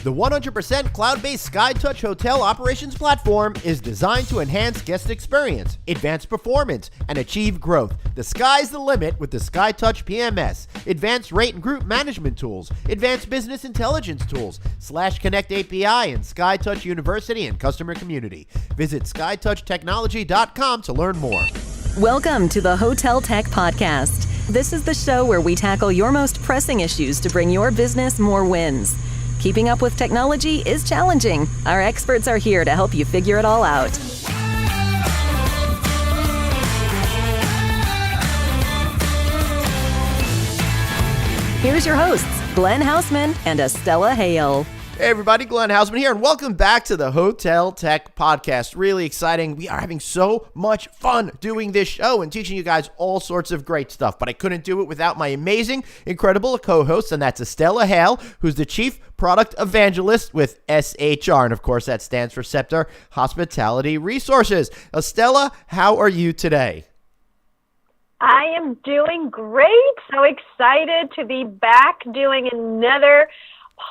The 100% cloud-based SkyTouch hotel operations platform is designed to enhance guest experience, advance performance, and achieve growth. The sky's the limit with the SkyTouch PMS, advanced rate and group management tools, advanced business intelligence tools, /Connect API, and SkyTouch University and customer community. Visit skytouchtechnology.com to learn more. Welcome to the Hotel Tech Podcast. This is the show where we tackle your most pressing issues to bring your business more wins. Keeping up with technology is challenging. Our experts are here to help you figure it all out. Here's your hosts, Glenn Hausman and Estella Hale. Hey everybody, Glenn Hausman here, and welcome back to the Hotel Tech Podcast. Really exciting. We are having so much fun doing this show and teaching you guys all sorts of great stuff, but I couldn't do it without my amazing, incredible co-host, and that's Estella Hale, who's the Chief Product Evangelist with SHR, and of course that stands for Scepter Hospitality Resources. Estella, how are you today? I am doing great. So excited to be back doing another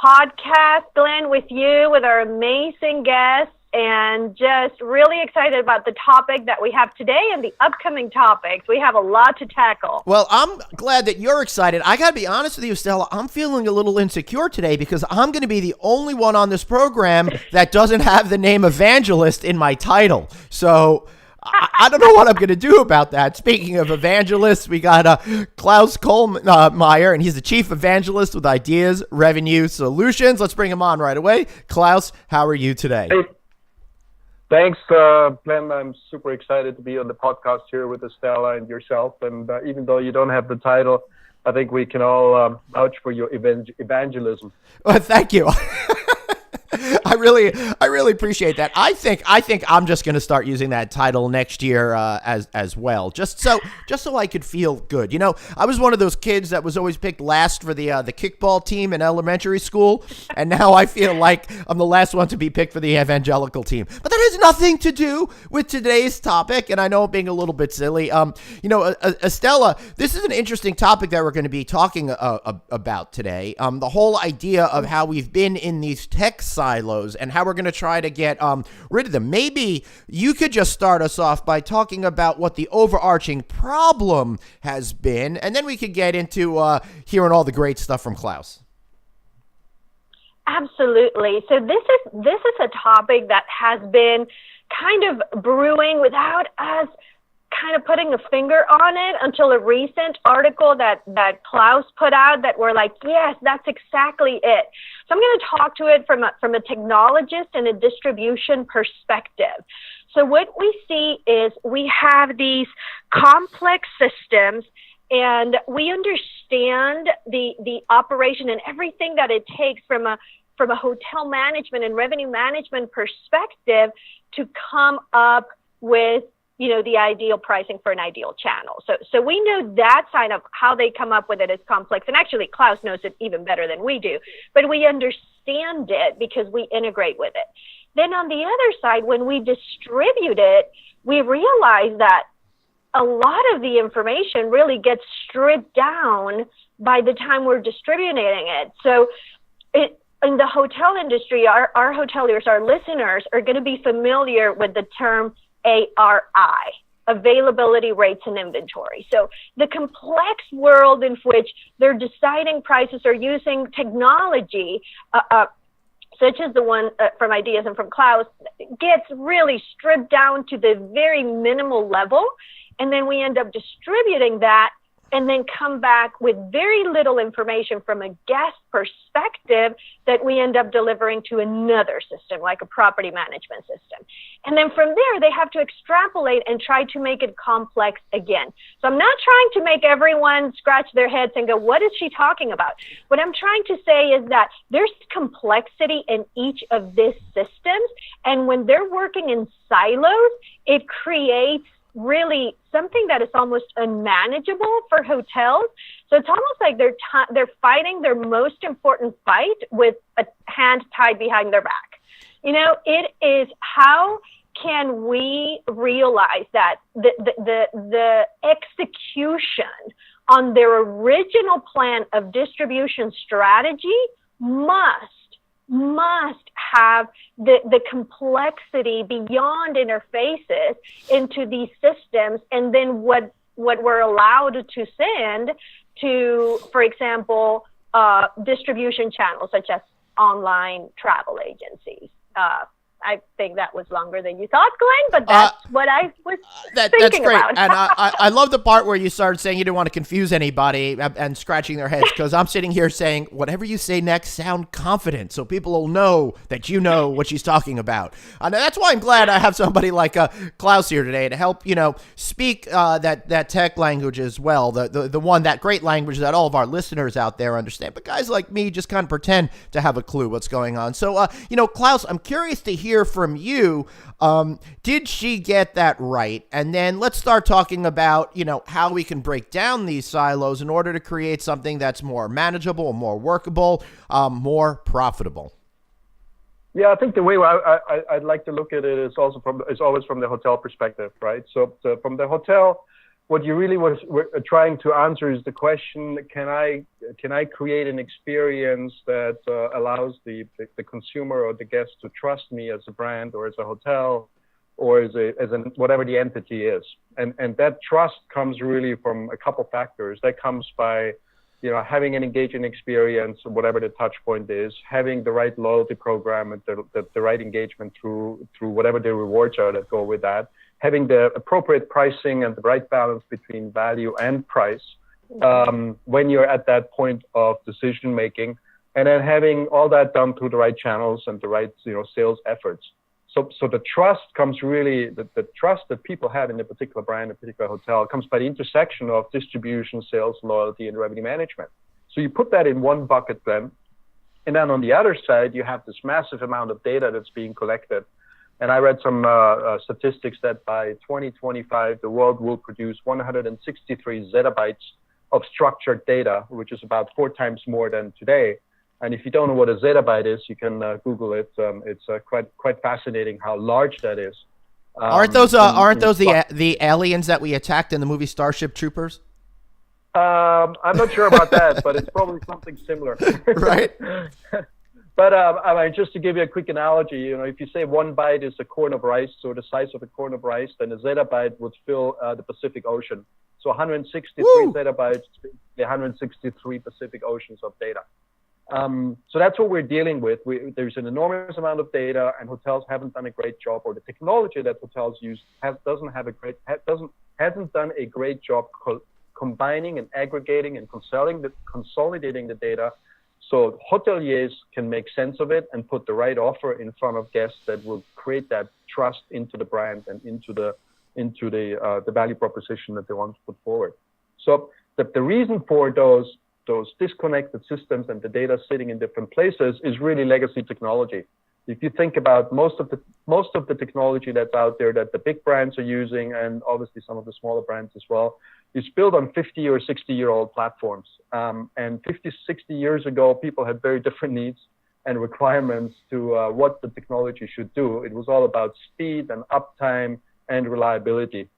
podcast, Glenn, with you, with our amazing guests, and just really excited about the topic that we have today and the upcoming topics. We have a lot to tackle. Well, I'm glad that you're excited. I got to be honest with you, Stella, I'm feeling a little insecure today because I'm going to be the only one on this program that doesn't have the name Evangelist in my title. So I don't know what I'm going to do about that. Speaking of evangelists, we got Klaus Kohlmayr, and he's the Chief Evangelist with Ideas Revenue Solutions. Let's bring him on right away. Klaus, how are you today? Hey. Thanks, Glenn. I'm super excited to be on the podcast here with Estella and yourself. And even though you don't have the title, I think we can all vouch for your evangelism. Well, thank you. I really appreciate that. I think I'm just going to start using that title next year as well, just so I could feel good. You know, I was one of those kids that was always picked last for the kickball team in elementary school, and now I feel like I'm the last one to be picked for the evangelical team. But that has nothing to do with today's topic, and I know I'm being a little bit silly. Estella, this is an interesting topic that we're going to be talking about today. The whole idea of how we've been in these tech silos and how we're going to try to get rid of them. Maybe you could just start us off by talking about what the overarching problem has been, and then we could get into hearing all the great stuff from Klaus. Absolutely. So this is a topic that has been kind of brewing without us kind of putting a finger on it until a recent article that Klaus put out that we're like, yes, that's exactly it. So I'm going to talk to it from a technologist and a distribution perspective. So what we see is we have these complex systems, and we understand the operation and everything that it takes from a hotel management and revenue management perspective to come up with the ideal pricing for an ideal channel. So we know that side of how they come up with it is complex. And actually, Klaus knows it even better than we do. But we understand it because we integrate with it. Then on the other side, when we distribute it, we realize that a lot of the information really gets stripped down by the time we're distributing it. So in the hotel industry, our hoteliers, our listeners are going to be familiar with the term ARI, availability, rates, and inventory. So the complex world in which they're deciding prices or using technology, such as the one from Ideas and from Klaus, gets really stripped down to the very minimal level. And then we end up distributing that and then come back with very little information from a guest perspective that we end up delivering to another system, like a property management system. And then from there, they have to extrapolate and try to make it complex again. So I'm not trying to make everyone scratch their heads and go, what is she talking about? What I'm trying to say is that there's complexity in each of these systems. And when they're working in silos, it creates really something that is almost unmanageable for hotels. So it's almost like they're fighting their most important fight with a hand tied behind their back. It is how can we realize that the execution on their original plan of distribution strategy must must have the complexity beyond interfaces into these systems, and then what we're allowed to send to, for example, distribution channels such as online travel agencies. I think that was longer than you thought, Glenn, but that's what I was thinking that's great. about. And I love the part where you started saying you didn't want to confuse anybody and scratching their heads, because I'm sitting here saying, whatever you say next, sound confident so people will know that you know what she's talking about. And that's why I'm glad I have somebody like Klaus here today to help, speak that tech language as well, the one, that great language that all of our listeners out there understand. But guys like me just kind of pretend to have a clue what's going on. So, Klaus, I'm curious to hear from you. Did she get that right? And then let's start talking about, how we can break down these silos in order to create something that's more manageable, more workable, more profitable. Yeah, I think the way I'd like to look at it is always from the hotel perspective, right? So from the hotel, what you really were trying to answer is the question: Can I create an experience that allows the consumer or the guest to trust me as a brand or as a hotel or as whatever the entity is? And that trust comes really from a couple factors. That comes by having an engaging experience, whatever the touch point is, having the right loyalty program and the right engagement through whatever the rewards are that go with that, having the appropriate pricing and the right balance between value and price when you're at that point of decision making, and then having all that done through the right channels and the right sales efforts. So the trust comes really, the trust that people have in a particular brand, a particular hotel, comes by the intersection of distribution, sales, loyalty, and revenue management. So you put that in one bucket then, and then on the other side, you have this massive amount of data that's being collected. And I read some statistics that by 2025, the world will produce 163 zettabytes of structured data, which is about 4 times more than today. And if you don't know what a zettabyte is, you can Google it. It's quite fascinating how large that is. Aren't those the aliens that we attacked in the movie Starship Troopers? I'm not sure about that, but it's probably something similar. Right. But I mean, just to give you a quick analogy, if you say 1 byte is a corn of rice, or the size of a corn of rice, then a zettabyte would fill the Pacific Ocean. So 163 zettabytes, 163 Pacific Oceans of data. So that's what we're dealing with. There's an enormous amount of data, and hotels haven't done a great job, or the technology that hotels use hasn't done a great job combining and aggregating and consolidating the data, so hoteliers can make sense of it and put the right offer in front of guests that will create that trust into the brand and into the value proposition that they want to put forward. So the reason for those disconnected systems and the data sitting in different places is really legacy technology. If you think about most of the technology that's out there that the big brands are using, and obviously some of the smaller brands as well, is built on 50 or 60-year-old platforms. And 50, 60 years ago, people had very different needs and requirements to what the technology should do. It was all about speed and uptime and reliability.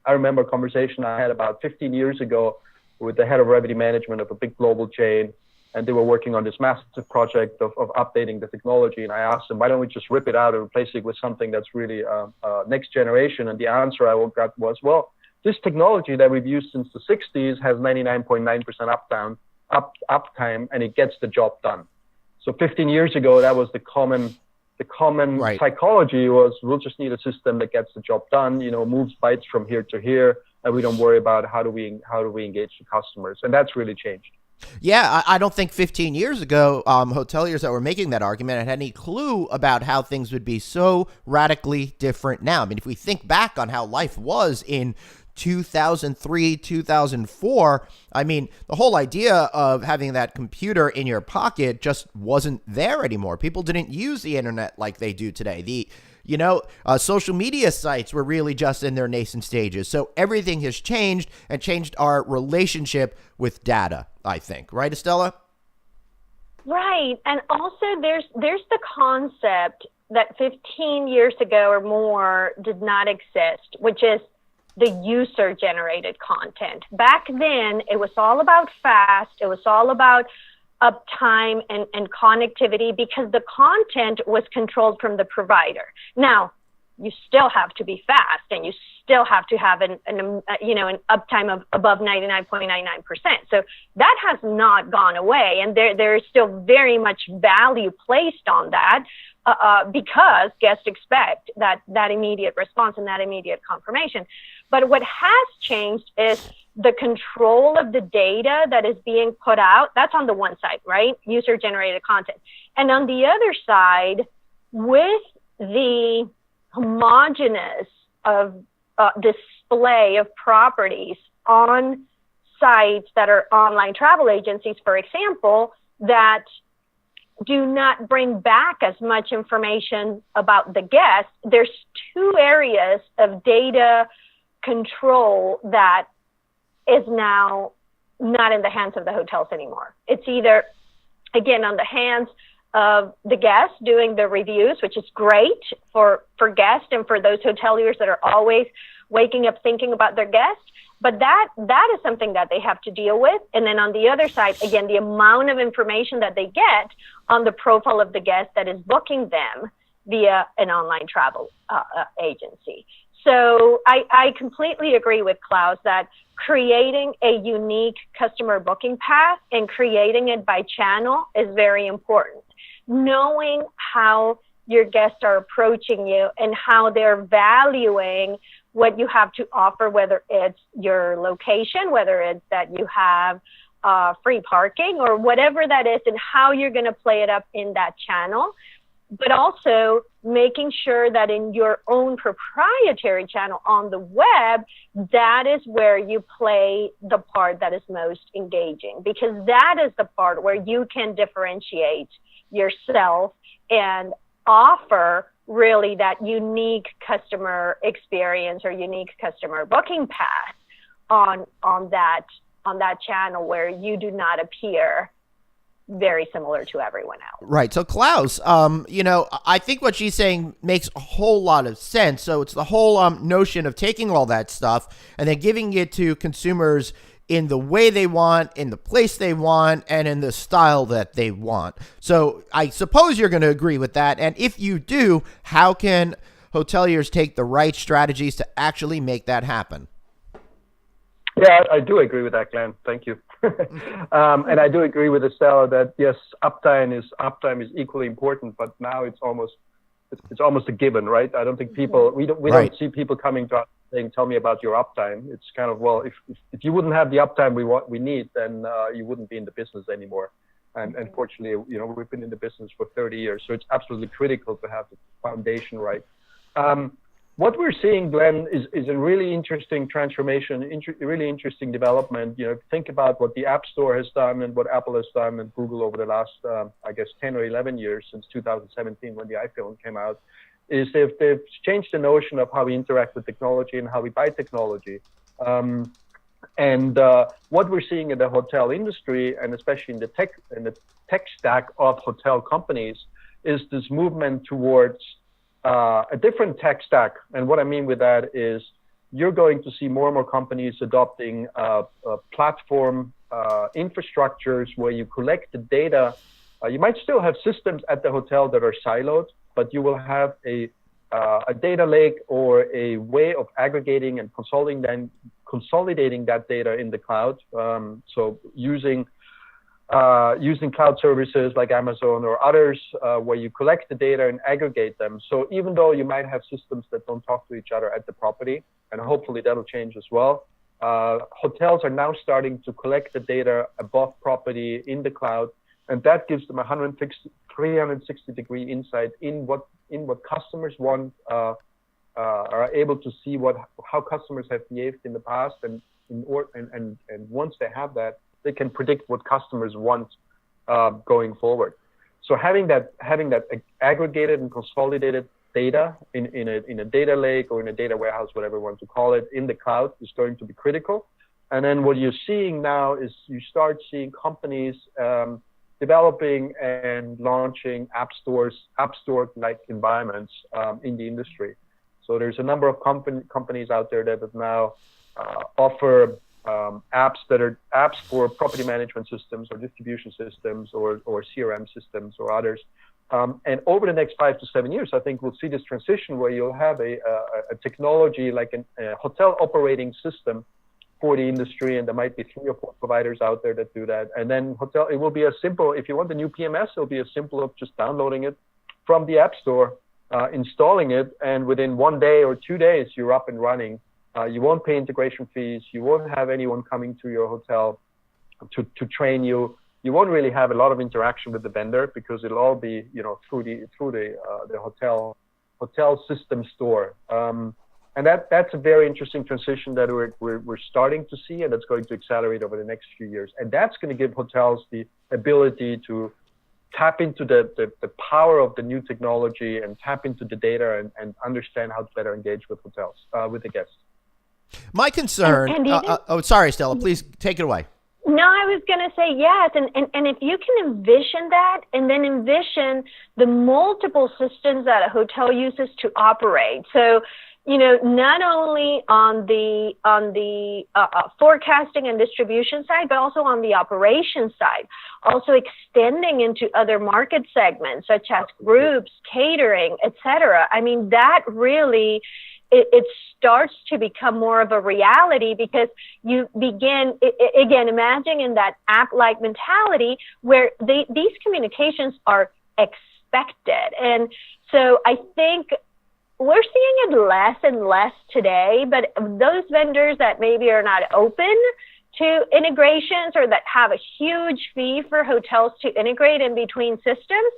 I remember a conversation I had about 15 years ago with the head of revenue management of a big global chain, and they were working on this massive project of updating the technology. And I asked them, why don't we just rip it out and replace it with something that's really next generation? And the answer I got was, well, this technology that we've used since the 60s has 99.9% uptime, and it gets the job done. So 15 years ago, that was the common right. Psychology was, we'll just need a system that gets the job done, moves bytes from here to here, and we don't worry about how do we engage the customers. And that's really changed. Yeah, I don't think 15 years ago, hoteliers that were making that argument had any clue about how things would be so radically different now. I mean, if we think back on how life was in 2003, 2004, I mean, the whole idea of having that computer in your pocket just wasn't there anymore. People didn't use the internet like they do today. Social media sites were really just in their nascent stages. So everything has changed and changed our relationship with data, I think. Right, Estella? Right. And also there's the concept that 15 years ago or more did not exist, which is the user-generated content. Back then, it was all about fast. It was all about uptime and connectivity because the content was controlled from the provider. Now, you still have to be fast, and you still have to have an uptime of above 99.99%. So that has not gone away, and there is still very much value placed on that because guests expect that immediate response and that immediate confirmation. But what has changed is the control of the data that is being put out. That's on the one side, right? User-generated content. And on the other side, with the homogeneous of display of properties on sites that are online travel agencies, for example, that do not bring back as much information about the guest, there's two areas of data control that is now not in the hands of the hotels anymore. It's either, again, on the hands of the guests doing the reviews, which is great for guests and for those hoteliers that are always waking up thinking about their guests. But that is something that they have to deal with. And then on the other side, again, the amount of information that they get on the profile of the guest that is booking them via an online travel agency. So I completely agree with Klaus that creating a unique customer booking path and creating it by channel is very important. Knowing how your guests are approaching you and how they're valuing what you have to offer, whether it's your location, whether it's that you have free parking or whatever that is, and how you're going to play it up in that channel. But also making sure that in your own proprietary channel on the web, that is where you play the part that is most engaging, because that is the part where you can differentiate yourself and offer really that unique customer experience or unique customer booking path on that channel where you do not appear very similar to everyone else. Right. So Klaus, I think what she's saying makes a whole lot of sense. So it's the whole notion of taking all that stuff and then giving it to consumers in the way they want, in the place they want, and in the style that they want. So I suppose you're going to agree with that. And if you do, how can hoteliers take the right strategies to actually make that happen? Yeah, I do agree with that, Glenn. Thank you. And I do agree with Estella that yes, uptime is equally important, but now it's almost a given, right? I don't think people we don't see people coming to us saying, "Tell me about your uptime." It's kind of, well, if you wouldn't have the uptime we need, then you wouldn't be in the business anymore. And unfortunately, we've been in the business for 30 years, so it's absolutely critical to have the foundation right. What we're seeing, Glenn, is a really interesting transformation, really interesting development. Think about what the App Store has done and what Apple has done and Google over the last, 10 or 11 years since 2017 when the iPhone came out, is they've changed the notion of how we interact with technology and how we buy technology. And what we're seeing in the hotel industry, and especially in the tech stack of hotel companies, is this movement towards a different tech stack. And what I mean with that is you're going to see more and more companies adopting platform infrastructures where you collect the data. You might still have systems at the hotel that are siloed, but you will have a data lake or a way of aggregating and consolidating that data in the cloud. So using cloud services like Amazon or others where you collect the data and aggregate them. So even though you might have systems that don't talk to each other at the property, and hopefully that'll change as well, hotels are now starting to collect the data above property in the cloud, and that gives them 360-degree insight in what customers want, are able to see how customers have behaved in the past, and once they have that, they can predict what customers want going forward. So having that aggregated and consolidated data in a data lake or in a data warehouse, whatever you want to call it, in the cloud is going to be critical. And then what you're seeing now is you start seeing companies developing and launching app store-like environments in the industry. So there's a number of companies out there that have now offer apps that are apps for property management systems or distribution systems or CRM systems or others. And over the next 5 to 7 years, I think we'll see this transition where you'll have a technology like a hotel operating system for the industry, and there might be 3 or 4 providers out there that do that. And then it will be as simple, if you want the new PMS, it'll be as simple as just downloading it from the App Store, installing it, and within 1 day or 2 days, you're up and running. You won't pay integration fees. You won't have anyone coming to your hotel to train you. You won't really have a lot of interaction with the vendor because it'll all be, through the hotel system store. And that's a very interesting transition that we're starting to see, and that's going to accelerate over the next few years. And that's going to give hotels the ability to tap into the power of the new technology and tap into the data and understand how to better engage with hotels, with the guests. My concern. Sorry, Stella. Please take it away. No, I was going to say yes. And if you can envision that and then envision the multiple systems that a hotel uses to operate. So, not only on the forecasting and distribution side, but also on the operations side, also extending into other market segments such as groups, catering, etc. I mean, that really it starts to become more of a reality because you begin, again, imagining that app-like mentality where these communications are expected. And so I think we're seeing it less and less today, but those vendors that maybe are not open to integrations or that have a huge fee for hotels to integrate in between systems,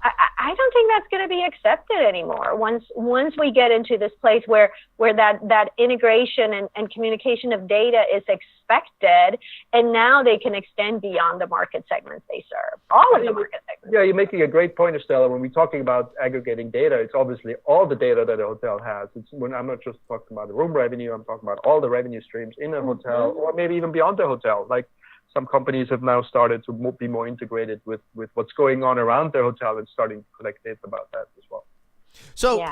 I don't think that's going to be accepted anymore. Once we get into this place where that integration and communication of data is expected, and now they can extend beyond the market segments they serve, all of the market segments. Yeah, you're making a great point, Estella. When we're talking about aggregating data, it's obviously all the data that a hotel has. I'm not just talking about the room revenue. I'm talking about all the revenue streams in a hotel, or maybe even beyond the hotel. Like some companies have now started to be more integrated with what's going on around their hotel and starting to collect data about that as well. So,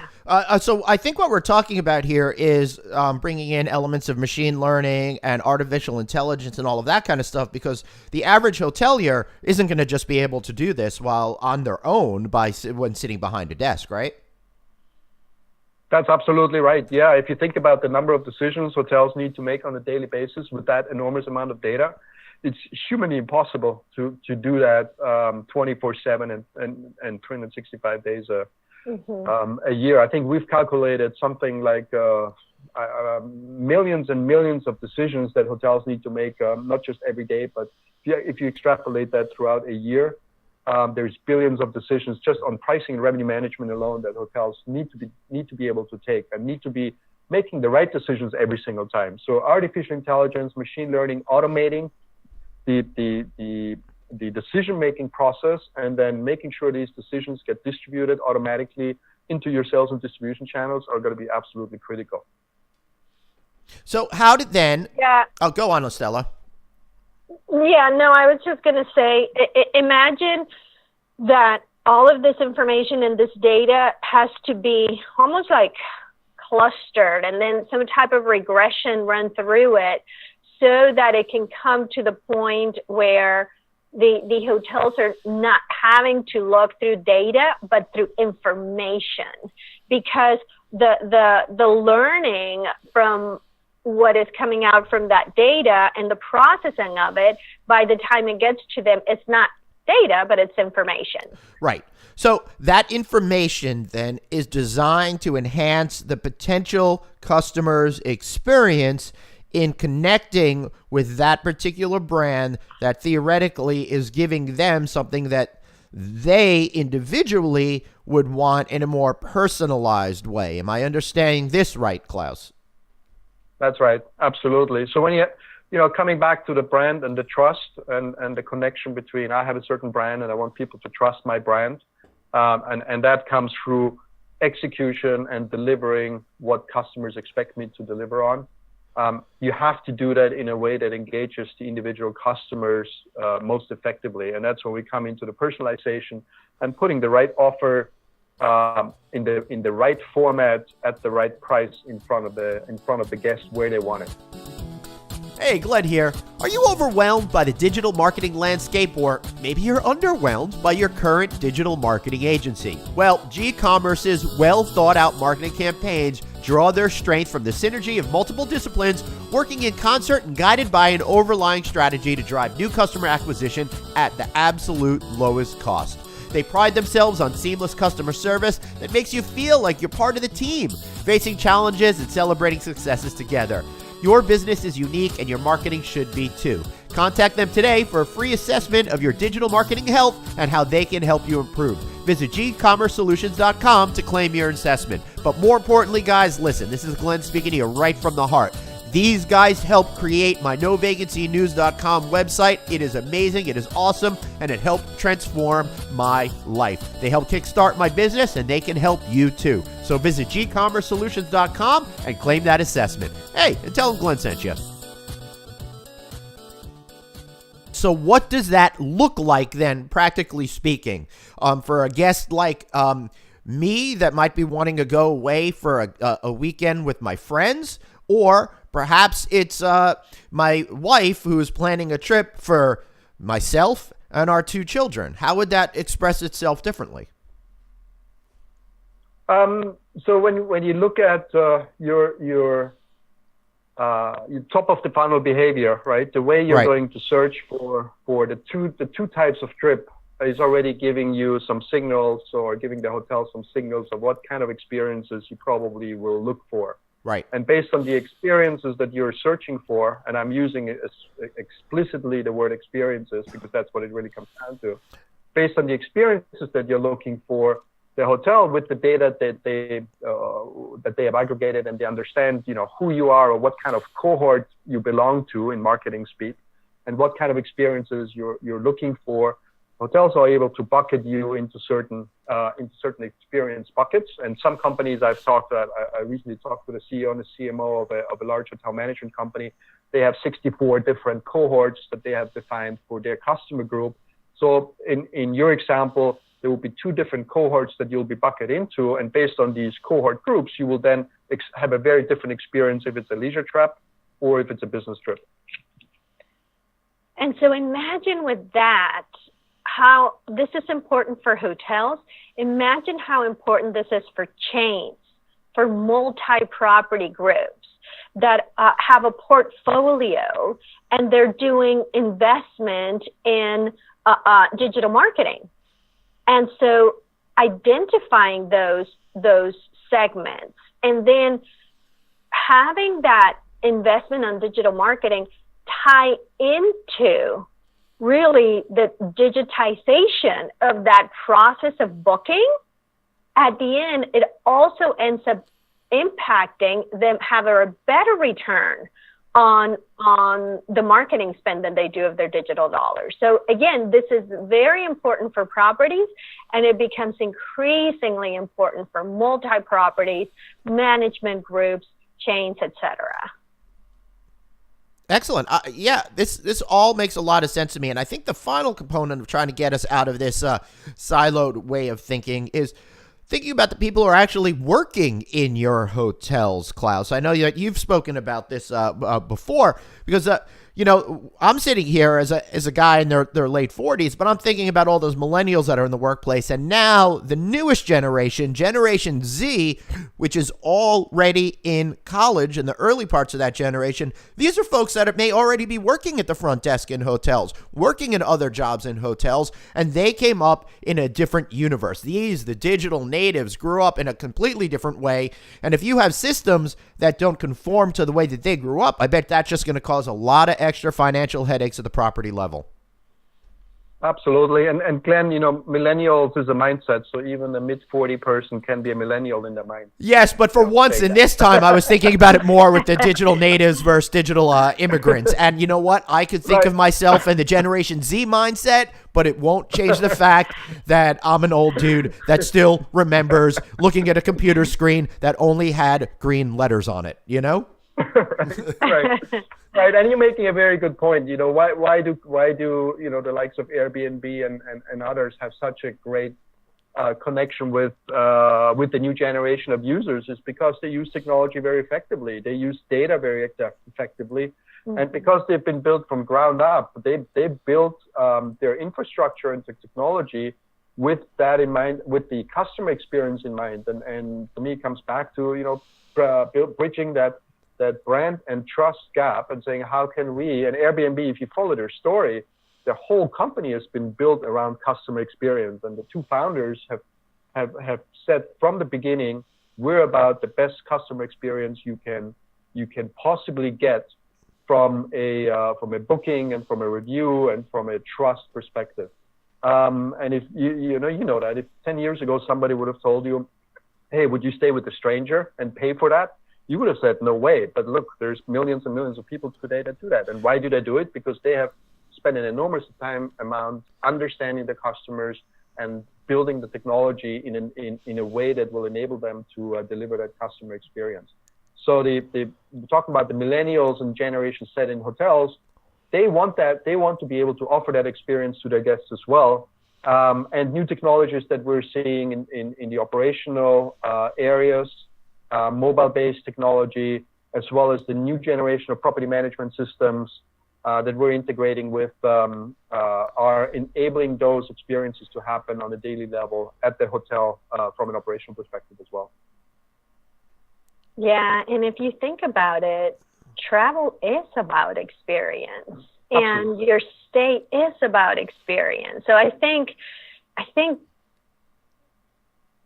so I think what we're talking about here is bringing in elements of machine learning and artificial intelligence and all of that kind of stuff, because the average hotelier isn't going to just be able to do this while on their own when sitting behind a desk, right? That's absolutely right. Yeah, if you think about the number of decisions hotels need to make on a daily basis with that enormous amount of data, it's humanly impossible to do that 24/7 and 365 days a year. I think we've calculated something like millions and millions of decisions that hotels need to make, not just every day, but if you extrapolate that throughout a year, there's billions of decisions just on pricing and revenue management alone that hotels need to be able to take and need to be making the right decisions every single time. So artificial intelligence, machine learning, automating the decision-making process, and then making sure these decisions get distributed automatically into your sales and distribution channels are going to be absolutely critical. So how did then... Yeah. Oh, go on, Estella. Yeah, no, I was just going to say, imagine that all of this information and this data has to be almost like clustered and then some type of regression run through it, so that it can come to the point where the hotels are not having to look through data, but through information, because the learning from what is coming out from that data and the processing of it, by the time it gets to them, it's not data, but it's information. Right. So that information then is designed to enhance the potential customer's experience in connecting with that particular brand that theoretically is giving them something that they individually would want in a more personalized way. Am I understanding this right, Klaus? That's right. Absolutely. So when coming back to the brand and the trust and the connection between, I have a certain brand and I want people to trust my brand. And that comes through execution and delivering what customers expect me to deliver on. You have to do that in a way that engages the individual customers most effectively, and that's when we come into the personalization and putting the right offer in the right format at the right price in front of the guest where they want it. Hey, Glenn here. Are you overwhelmed by the digital marketing landscape, or maybe you're underwhelmed by your current digital marketing agency? Well, G-Commerce's well-thought-out marketing campaigns draw their strength from the synergy of multiple disciplines working in concert and guided by an overlying strategy to drive new customer acquisition at the absolute lowest cost. They pride themselves on seamless customer service that makes you feel like you're part of the team, facing challenges and celebrating successes together. Your business is unique and your marketing should be too. Contact them today for a free assessment of your digital marketing health and how they can help you improve. Visit gcommercesolutions.com to claim your assessment. But more importantly, guys, listen, this is Glenn speaking to you right from the heart. These guys helped create my NoVacancyNews.com website. It is amazing, it is awesome, and it helped transform my life. They helped kickstart my business, and they can help you too. So visit gcommercesolutions.com and claim that assessment. Hey, and tell them Glenn sent you. So what does that look like then, practically speaking, for a guest like me that might be wanting to go away for a weekend with my friends? Or perhaps it's my wife who is planning a trip for myself and our two children. How would that express itself differently? So when you look at your top of the funnel behavior, right? The way you're going to search for the two types of trip is already giving you some signals, or giving the hotel some signals of what kind of experiences you probably will look for. Right. And based on the experiences that you're searching for, and I'm using explicitly the word experiences because that's what it really comes down to. Based on the experiences that you're looking for, the hotel, with the data that they have aggregated, and they understand, who you are or what kind of cohort you belong to in marketing speak, and what kind of experiences you're looking for. Hotels are able to bucket you into certain experience buckets. And some companies I recently talked to the CEO and the CMO of a large hotel management company. They have 64 different cohorts that they have defined for their customer group. So in your example, there will be two different cohorts that you'll be bucketed into. And based on these cohort groups, you will then have a very different experience if it's a leisure trip or if it's a business trip. And so imagine with that, how this is important for hotels. Imagine how important this is for chains, for multi-property groups that have a portfolio and they're doing investment in digital marketing. And so identifying those segments and then having that investment on digital marketing tie into really the digitization of that process of booking, at the end, it also ends up impacting them have a better return on the marketing spend than they do of their digital dollars. So again, this is very important for properties, and it becomes increasingly important for multi-properties, management groups, chains, etc. Excellent. Yeah, this all makes a lot of sense to me. And I think the final component of trying to get us out of this siloed way of thinking is thinking about the people who are actually working in your hotels, Klaus. I know that you've spoken about this before because, I'm sitting here as a guy in their late 40s, but I'm thinking about all those millennials that are in the workplace. And now the newest generation, Generation Z, which is already in college, in the early parts of that generation, these are folks that may already be working at the front desk in hotels, working in other jobs in hotels, and they came up in a different universe. The digital natives, grew up in a completely different way. And if you have systems that don't conform to the way that they grew up, I bet that's just going to cause a lot of extra financial headaches at the property level. Absolutely. And Glenn, millennials is a mindset. So even a mid-40 person can be a millennial in their mind. Yes, but for once in this time, I was thinking about it more with the digital natives versus digital immigrants. And you know what? I could think of myself in the Generation Z mindset, but it won't change the fact that I'm an old dude that still remembers looking at a computer screen that only had green letters on it, Right, and you're making a very good point. Why do the likes of Airbnb and others have such a great connection with the new generation of users? Is because they use technology very effectively. They use data very effectively, And because they've been built from ground up, they built their infrastructure and the technology with that in mind, with the customer experience in mind. And to me, it comes back to, bridging that brand and trust gap and saying, how can we, and Airbnb, if you follow their story, the whole company has been built around customer experience. And the two founders have said from the beginning, we're about the best customer experience you can possibly get from a booking and from a review and from a trust perspective. And if you know that if 10 years ago somebody would have told you, hey, would you stay with a stranger and pay for that? You would have said, no way. But look, there's millions and millions of people today that do that. And why do they do it? Because they have spent an enormous amount understanding the customers and building the technology in a way that will enable them to deliver that customer experience. So talking about the millennials and Generation Z in hotels, they want that. They want to be able to offer that experience to their guests as well. And new technologies that we're seeing in the operational areas, mobile-based technology, as well as the new generation of property management systems that we're integrating with, are enabling those experiences to happen on a daily level at the hotel from an operational perspective as well. Yeah, and if you think about it, travel is about experience, and your stay is about experience. So I think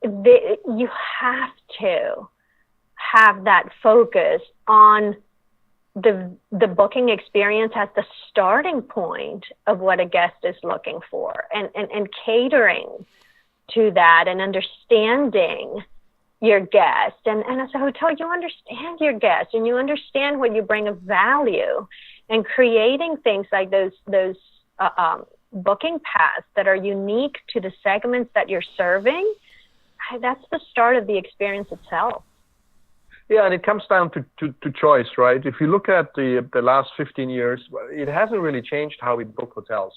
you have to have that focus on the booking experience as the starting point of what a guest is looking for, and catering to that and understanding your guest. And as a hotel, you understand your guest and you understand what you bring of value, and creating things like those booking paths that are unique to the segments that you're serving. That's the start of the experience itself. Yeah, and it comes down to choice, right? If you look at the last 15 years, it hasn't really changed how we book hotels,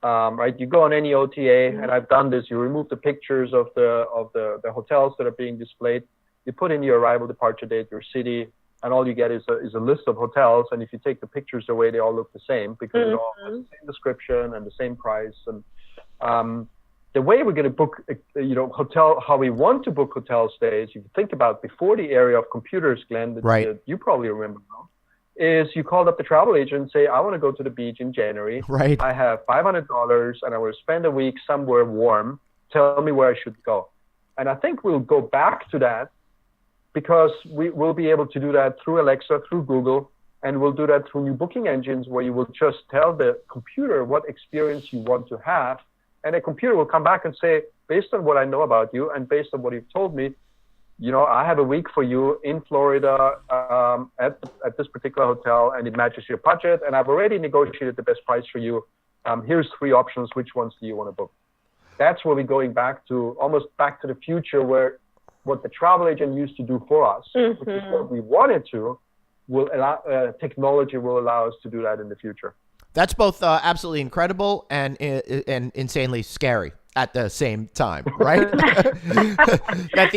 right? You go on any OTA, and I've done this. You remove the pictures of the hotels that are being displayed. You put in your arrival, departure date, your city, and all you get is a list of hotels. And if you take the pictures away, they all look the same because it all has the same description and the same price. And the way we're going to book, hotel, how we want to book hotel stays, if you think about before the era of computers, Glenn, that you probably remember now, is you called up the travel agent and say, I want to go to the beach in January. Right. I have $500 and I will spend a week somewhere warm. Tell me where I should go. And I think we'll go back to that because we will be able to do that through Alexa, through Google, and we'll do that through new booking engines where you will just tell the computer what experience you want to have. And the computer will come back and say, based on what I know about you and based on what you've told me, I have a week for you in Florida at this particular hotel, and it matches your budget. And I've already negotiated the best price for you. Here's 3 options. Which ones do you want to book? That's where we're going back to, almost back to the future, where what the travel agent used to do for us, which is what we wanted to, technology will allow us to do that in the future. That's both absolutely incredible and insanely scary at the same time, right? That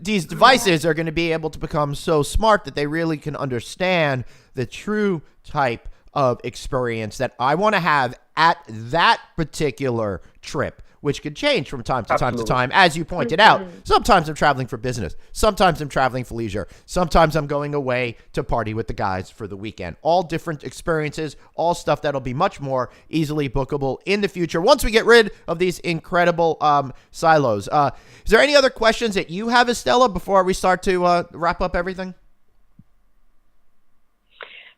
these devices are going to be able to become so smart that they really can understand the true type of experience that I want to have at that particular trip, which could change from time to time to time. As you pointed out, sometimes I'm traveling for business. Sometimes I'm traveling for leisure. Sometimes I'm going away to party with the guys for the weekend. All different experiences, all stuff that'll be much more easily bookable in the future once we get rid of these incredible silos. Is there any other questions that you have, Estella, before we start to wrap up everything?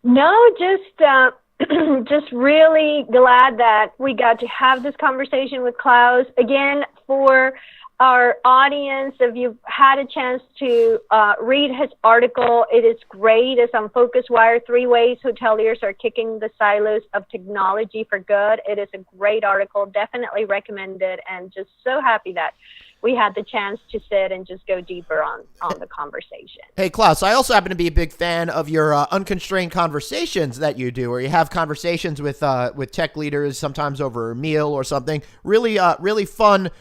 No, just really glad that we got to have this conversation with Klaus. Again, for our audience, if you've had a chance to read his article, it is great. It's on FocusWire, 3 Ways Hoteliers Are Kicking the Silos of Technology for Good. It is a great article, definitely recommended, and just so happy that we had the chance to sit and just go deeper on the conversation. Hey, Klaus, I also happen to be a big fan of your unconstrained conversations that you do, where you have conversations with tech leaders, sometimes over a meal or something. Really fun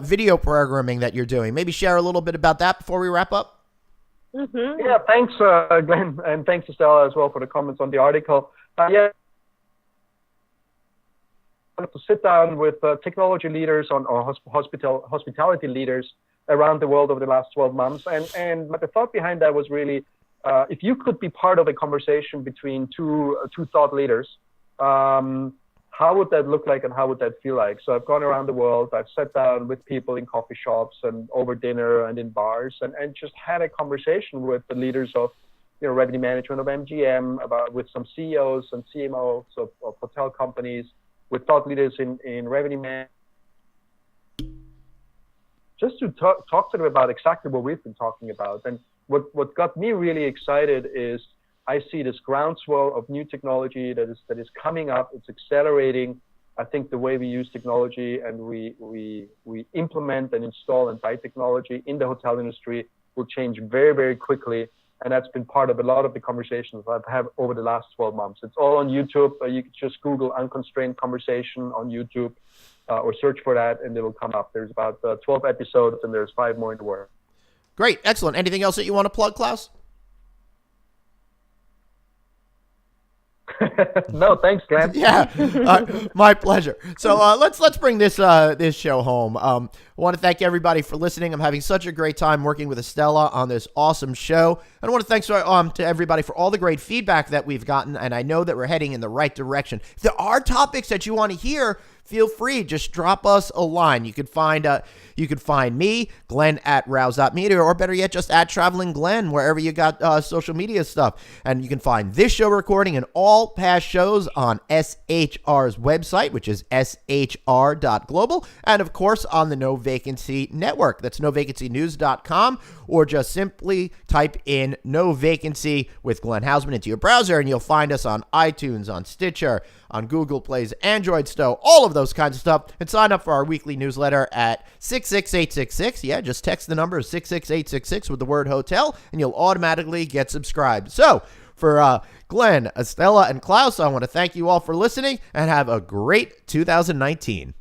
video programming that you're doing. Maybe share a little bit about that before we wrap up. Mm-hmm. Yeah, thanks, Glenn, and thanks, Estella, as well for the comments on the article. Yeah, I wanted to sit down with technology leaders or hospitality leaders around the world over the last 12 months. And the thought behind that was really, if you could be part of a conversation between two thought leaders, how would that look like and how would that feel like? So I've gone around the world, I've sat down with people in coffee shops and over dinner and in bars and just had a conversation with the leaders of revenue management of MGM, with some CEOs and CMOs of hotel companies, with thought leaders in revenue management, just to talk to them about exactly what we've been talking about. And what got me really excited is I see this groundswell of new technology that is coming up. It's accelerating, I think, the way we use technology and we implement and install and buy technology in the hotel industry will change very, very quickly. And that's been part of a lot of the conversations I've had over the last 12 months. It's all on YouTube. You can just Google Unconstrained Conversation on YouTube or search for that and it'll come up. There's about 12 episodes and there's 5 more in the works. Great. Excellent. Anything else that you want to plug, Klaus? No, thanks, Glenn. Yeah, my pleasure. So let's bring this show home. I want to thank everybody for listening. I'm having such a great time working with Estella on this awesome show. And I want to thank to everybody for all the great feedback that we've gotten, and I know that we're heading in the right direction. If there are topics that you want to hear, feel free, just drop us a line. You could find me, Glenn, at Rouse.media, or better yet, just at Traveling Glenn, wherever you got social media stuff. And you can find this show recording and all past shows on SHR's website, which is shr.global, and of course on the No Vacancy Network. That's novacancynews.com, or just simply type in No Vacancy with Glenn Hausman into your browser, and you'll find us on iTunes, on Stitcher, on Google Play's Android Store, all of those kinds of stuff, and sign up for our weekly newsletter at 66866. Yeah, just text the number 66866 with the word hotel, and you'll automatically get subscribed. So, for Glenn, Estella, and Klaus, I want to thank you all for listening, and have a great 2019.